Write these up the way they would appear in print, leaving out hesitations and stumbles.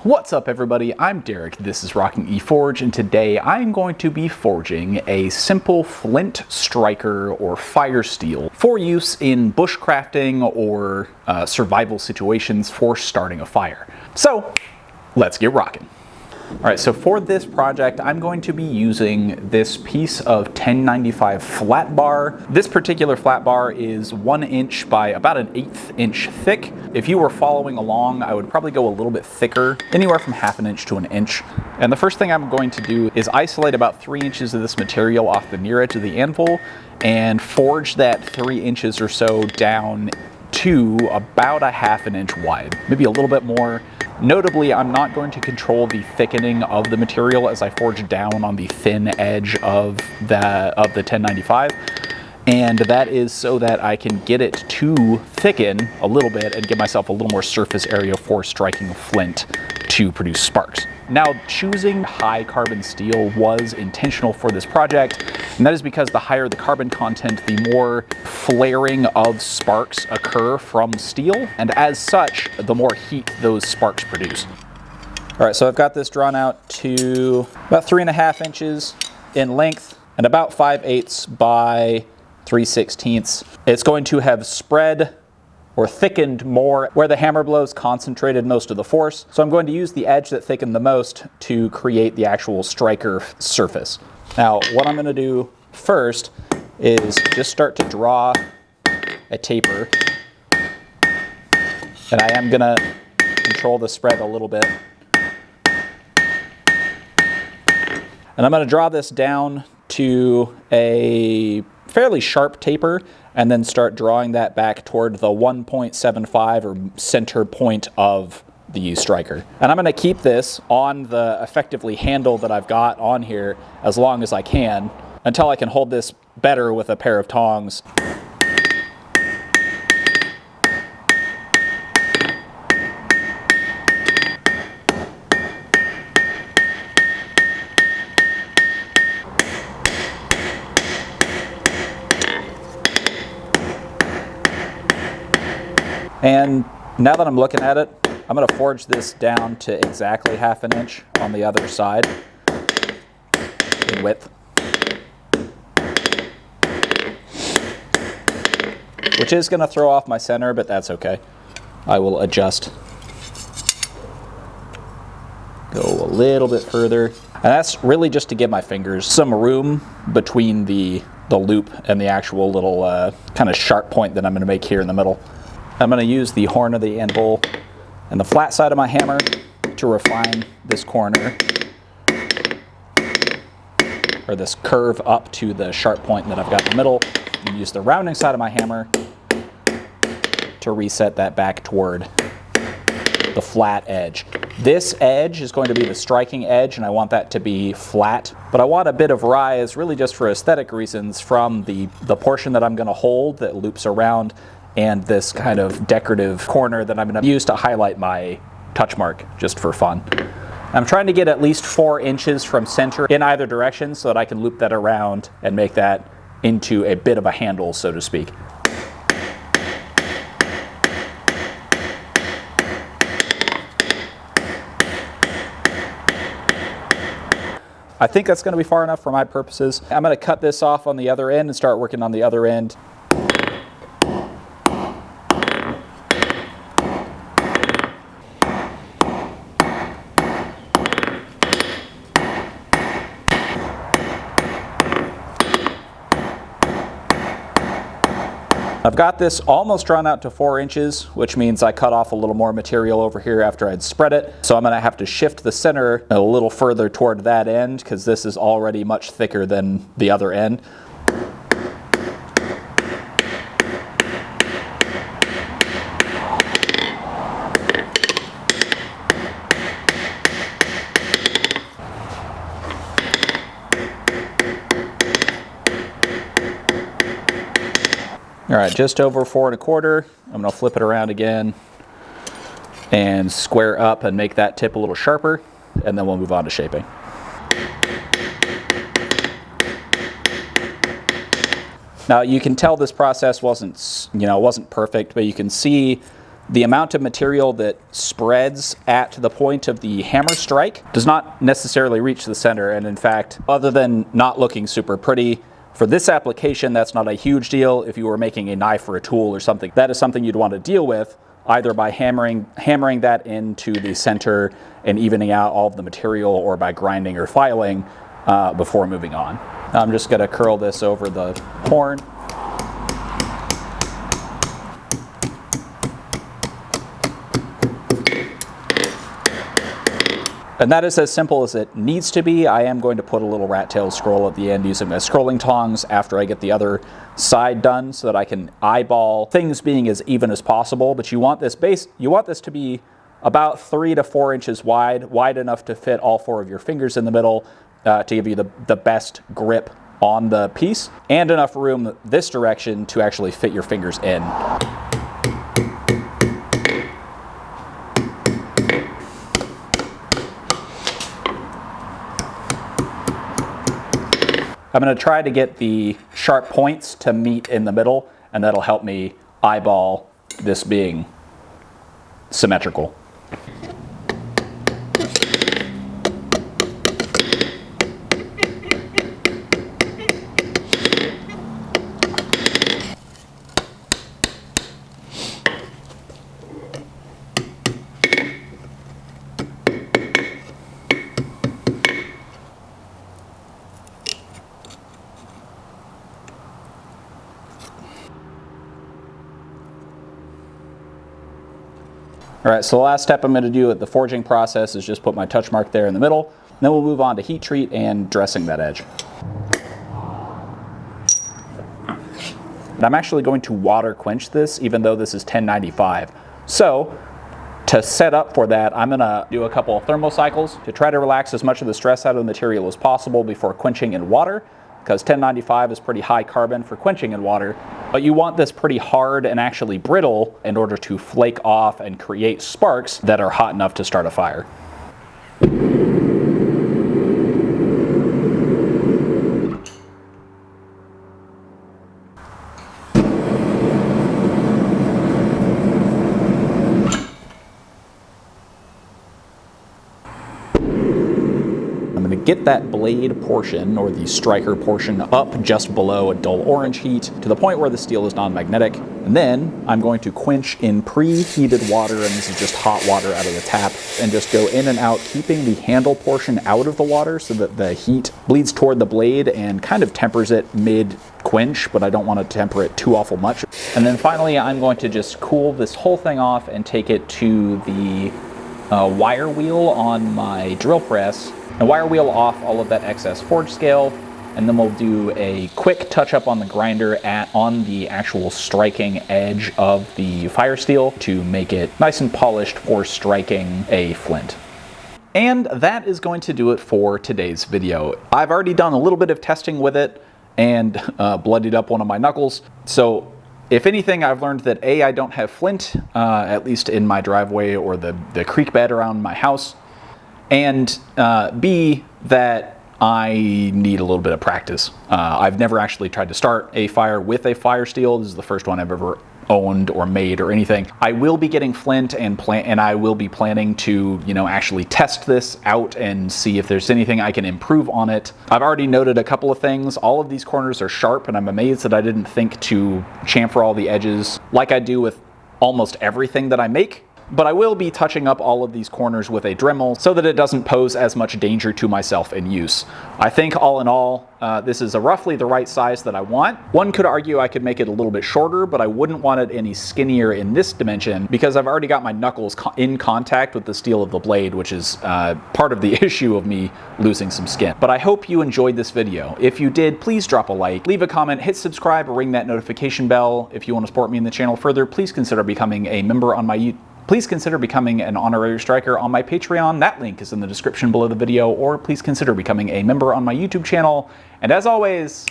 What's up everybody, I'm Derek, this is Rocking eForge, and today I'm going to be forging a simple flint striker or fire steel for use in bushcrafting or survival situations for starting a fire. So, let's get rocking. Alright, so for this project, I'm going to be using this piece of 1095 flat bar. This particular flat bar is 1 inch by about an 1/8 inch thick. If you were following along, I would probably go a little bit thicker, anywhere from 1/2 inch to 1 inch. And the first thing I'm going to do is isolate about 3 inches of this material off the near edge of the anvil and forge that 3 inches or so down to about a 1/2 inch wide, maybe a little bit more. Notably, I'm not going to control the thickening of the material as I forge down on the thin edge of the 1095, and that is so that I can get it to thicken a little bit and give myself a little more surface area for striking flint to produce sparks. Now, choosing high carbon steel was intentional for this project, and that is because the higher the carbon content, the more flaring of sparks occur from steel, and as such, the more heat those sparks produce. All right, so I've got this drawn out to about 3.5 inches in length and about 5/8 by 3/16. It's going to have spread or thickened more where the hammer blows concentrated most of the force. So I'm going to use the edge that thickened the most to create the actual striker surface. Now, what I'm gonna do first is just start to draw a taper. And I am gonna control the spread a little bit. And I'm gonna draw this down to a fairly sharp taper and then start drawing that back toward the 1.75 or center point of the striker. And I'm gonna keep this on the effectively handle that I've got on here as long as I can until I can hold this better with a pair of tongs. And now that I'm looking at it, I'm going to forge this down to exactly 1/2 inch on the other side in width, which is going to throw off my center, but that's okay. I will adjust. Go a little bit further. And that's really just to give my fingers some room between the loop and the actual little kind of sharp point that I'm going to make here in the middle. I'm going to use the horn of the anvil and the flat side of my hammer to refine this corner, or this curve up to the sharp point that I've got in the middle, and use the rounding side of my hammer to reset that back toward the flat edge. This edge is going to be the striking edge, and I want that to be flat, but I want a bit of rise, really just for aesthetic reasons, from the portion that I'm going to hold that loops around and this kind of decorative corner that I'm going to use to highlight my touch mark just for fun. I'm trying to get at least 4 inches from center in either direction so that I can loop that around and make that into a bit of a handle, so to speak. I think that's going to be far enough for my purposes. I'm going to cut this off on the other end and start working on the other end. I've got this almost drawn out to 4 inches, which means I cut off a little more material over here after I'd spread it. So I'm going to have to shift the center a little further toward that end because this is already much thicker than the other end. All right, just over 4 1/4. I'm going to flip it around again and square up and make that tip a little sharper, and then we'll move on to shaping. Now you can tell this process wasn't perfect, but you can see The amount of material that spreads at the point of the hammer strike does not necessarily reach the center, and in fact, other than not looking super pretty, for this application, that's not a huge deal. If you were making a knife or a tool or something, that is something you'd want to deal with, either by hammering that into the center and evening out all of the material, or by grinding or filing before moving on. Now I'm just going to curl this over the horn. And that is as simple as it needs to be. I am going to put a little rat tail scroll at the end using my scrolling tongs after I get the other side done, so that I can eyeball things being as even as possible. But you want this to be about 3 to 4 inches wide enough to fit all 4 of your fingers in the middle to give you the best grip on the piece, and enough room this direction to actually fit your fingers in. I'm going to try to get the sharp points to meet in the middle, and that'll help me eyeball this being symmetrical. All right, so the last step I'm going to do at the forging process is just put my touch mark there in the middle. And then we'll move on to heat treat and dressing that edge. And I'm actually going to water quench this, even though this is 1095. So to set up for that, I'm going to do a couple of thermal cycles to try to relax as much of the stress out of the material as possible before quenching in water, because 1095 is pretty high carbon for quenching in water. But you want this pretty hard and actually brittle in order to flake off and create sparks that are hot enough to start a fire. Get that blade portion, or the striker portion, up just below a dull orange heat to the point where the steel is non-magnetic. And then I'm going to quench in preheated water, and this is just hot water out of the tap, and just go in and out, keeping the handle portion out of the water so that the heat bleeds toward the blade and kind of tempers it mid-quench, but I don't want to temper it too awful much. And then finally, I'm going to just cool this whole thing off and take it to the wire wheel on my drill press, and wire wheel off all of that excess forge scale, and then we'll do a quick touch up on the grinder on the actual striking edge of the fire steel to make it nice and polished for striking a flint. And that is going to do it for today's video. I've already done a little bit of testing with it and bloodied up one of my knuckles. So if anything, I've learned that A, I don't have flint, at least in my driveway or the creek bed around my house, and B, that I need a little bit of practice. I've never actually tried to start a fire with a fire steel. This is the first one I've ever owned or made or anything. I will be getting flint and I will be planning to, actually test this out and see if there's anything I can improve on it. I've already noted a couple of things. All of these corners are sharp, and I'm amazed that I didn't think to chamfer all the edges like I do with almost everything that I make. But I will be touching up all of these corners with a Dremel so that it doesn't pose as much danger to myself in use. I think all in all, this is roughly the right size that I want. One could argue I could make it a little bit shorter, but I wouldn't want it any skinnier in this dimension because I've already got my knuckles in contact with the steel of the blade, which is part of the issue of me losing some skin. But I hope you enjoyed this video. If you did, please drop a like, leave a comment, hit subscribe, or ring that notification bell. If you want to support me in the channel further, please consider becoming a member on my Please consider becoming an honorary striker on my Patreon. That link is in the description below the video, or please consider becoming a member on my YouTube channel. And as always,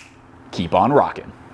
keep on rocking.